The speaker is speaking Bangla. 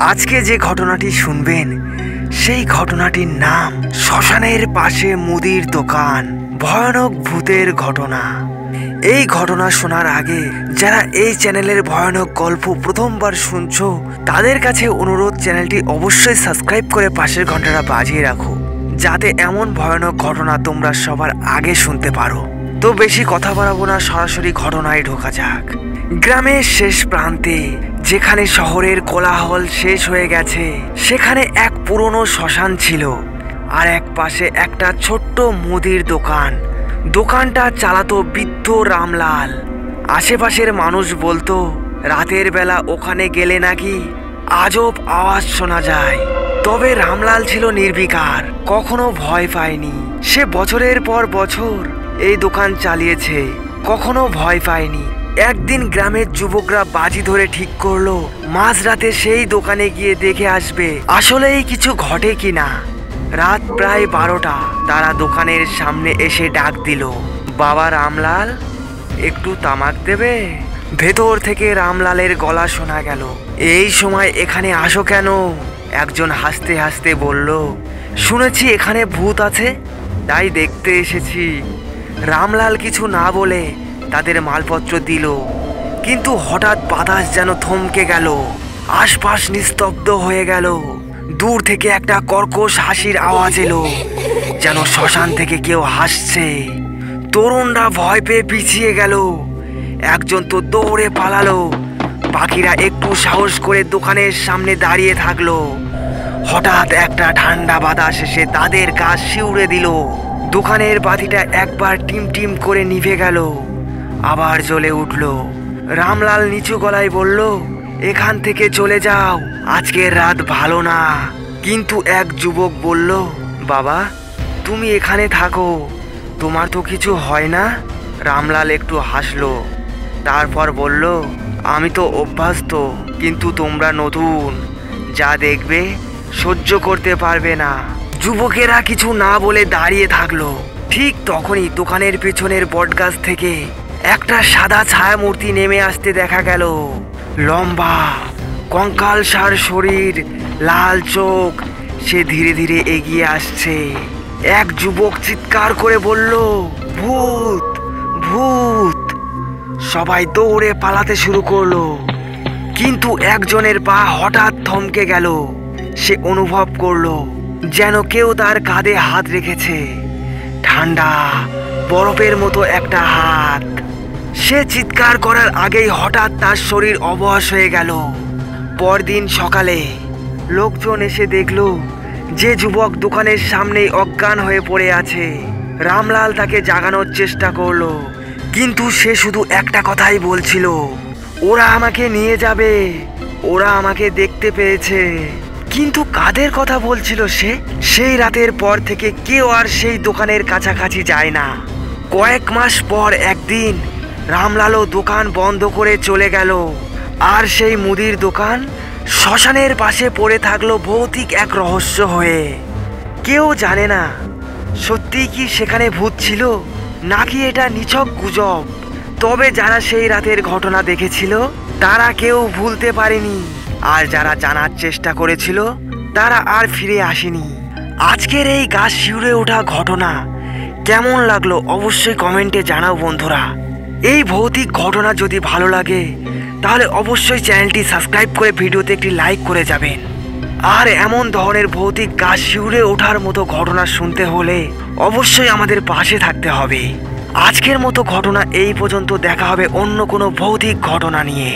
আজকে যে ঘটনাটি শুনবেন সেই ঘটনাটির নাম শ্মশানের পাশে মুদির দোকান, ভয়ানক ভূতের ঘটনা। এই ঘটনা শোনার আগে যারা এই চ্যানেলের ভয়ানক গল্প প্রথমবার শুনছো তাদের কাছে অনুরোধ, চ্যানেলটি অবশ্যই সাবস্ক্রাইব করে পাশের ঘন্টাটা বাজিয়ে রাখো, যাতে এমন ভয়ানক ঘটনা তোমরা সবার আগে শুনতে পারো। তো বেশি কথা বাড়াবো না, সরাসরি ঘটনায় ঢোকা যাক। গ্রামের শেষ প্রান্তে, যেখানে শহরের কোলাহল শেষ হয়ে গেছে, সেখানে এক পুরনো শ্মশান ছিল, আর এক পাশে একটা ছোট্ট মুদির দোকান। দোকানটা চালাতো বৃদ্ধ রামলাল। আশেপাশের মানুষ বলতো রাতের বেলা ওখানে গেলে নাকি আজব আওয়াজ শোনা যায়। তবে রামলাল ছিল নির্বিকার, কখনো ভয় পায়নি। সে বছরের পর বছর এই দোকান চালিয়েছে, কখনো ভয় পায়নি। একদিন গ্রামের যুবকরা বাজি ধরে ঠিক করলো মাঝরাতে সেই দোকানে গিয়ে দেখে আসবে আসলেই কিছু ঘটে কিনা। রাত প্রায় 12টা। তারা দোকানের সামনে এসে ডাক দিল, বাবা রামলাল, একটু তামাক দেবে? ভেতর থেকে রামলালের গলা শোনা গেল, এই সময় এখানে আসো কেন? একজন হাসতে হাসতে বলল, শুনেছি এখানে ভূত আছে, তাই দেখতে এসেছি। রামলাল কিছু না বলে তাদের মালপত্র দিল, কিন্তু হঠাৎ বাতাস যেন থমকে গেল, আশপাশ নিস্তব্ধ হয়ে গেল। দূর থেকে একটা কর্কশ হাসির আওয়াজ এলো, যেন শ্মশান থেকে কেউ হাসছে। তরুণরা ভয় পেয়ে পিছিয়ে গেল, একজন তো দৌড়ে পালালো। বাকিরা একটু সাহস করে দোকানের সামনে দাঁড়িয়ে থাকলো। হঠাৎ একটা ঠান্ডা বাতাস এসে তাদের গা শিউরে দিল। দোকানের বাতিটা একবার টিম টিম করে নিভে গেল, আবার জ্বলে উঠল। রামলাল নিচু গলায় বলল, এখান থেকে চলে যাও, আজকের রাত ভালো না। কিন্তু এক যুবক বলল, বাবা তুমি এখানে থাকো, তোমার তো কিছু হয় না। রামলাল একটু হাসলো, তারপর বলল, আমি তো অভ্যস্ত, কিন্তু তোমরা নতুন, যা দেখবে সহ্য করতে পারবে না। যুবকেরা কিছু না বলে দাঁড়িয়ে থাকলো। ঠিক তখনই দোকানের পেছনের বটগাছ থেকে একটা সাদা ছায়ামূর্তি নেমে আসতে দেখা গেল। লম্বা, কঙ্কালসার শরীর, লাল চোখ। সে ধীরে ধীরে এগিয়ে আসছে। এক যুবক চিৎকার করে বলল, ভূত ভূত! সবাই দৌড়ে পালাতে শুরু করলো, কিন্তু একজনের পা হঠাৎ থমকে গেল। সে অনুভব করলো যেন কেউ তার কাঁধে হাত রেখেছে, ঠান্ডা বরফের মতো একটা হাত। সে চিৎকার করার আগেই হঠাৎ তার শরীর অবশ হয়ে গেল। পরদিন সকালে লোকজন এসে দেখলো যে যুবক দোকানের সামনেই অজ্ঞান হয়ে পড়ে আছে। রামলাল তাকে জাগানোর চেষ্টা করলো, কিন্তু সে শুধু একটা কথাই বলছিল, ওরা আমাকে নিয়ে যাবে, ওরা আমাকে দেখতে পেয়েছে। কিন্তু কাদের কথা বলছিল সে? সেই রাতের পর থেকে কেউ আর সেই দোকানের কাছাকাছি যায় না। কয়েক মাস পর একদিন রামলালও দোকান বন্ধ করে চলে গেল, আর সেই মুদির দোকান শ্মশানের পাশে পড়ে থাকলো ভৌতিক এক রহস্য হয়ে। কেউ জানে না সত্যিই কি সেখানে ভূত ছিল, নাকি এটা নিছক গুজব। তবে যারা সেই রাতের ঘটনা দেখেছিল তারা কেউ ভুলতে পারেনি, আর যারা জানার চেষ্টা করেছিল তারা আর ফিরে আসেনি। আজকের এই গা শিউরে ওঠা ঘটনা কেমন লাগলো অবশ্যই কমেন্টে জানাও বন্ধুরা। এই ভৌতিক ঘটনা যদি ভালো লাগে তাহলে অবশ্যই চ্যানেলটি সাবস্ক্রাইব করে ভিডিওতে একটি লাইক করে যাবেন। আর এমন ধরনের ভৌতিক গা শিউরে ওঠার মতো ঘটনা শুনতে হলে অবশ্যই আমাদের পাশে থাকতে হবে। আজকের মতো ঘটনা এই পর্যন্ত, দেখা হবে অন্য কোনো ভৌতিক ঘটনা নিয়ে।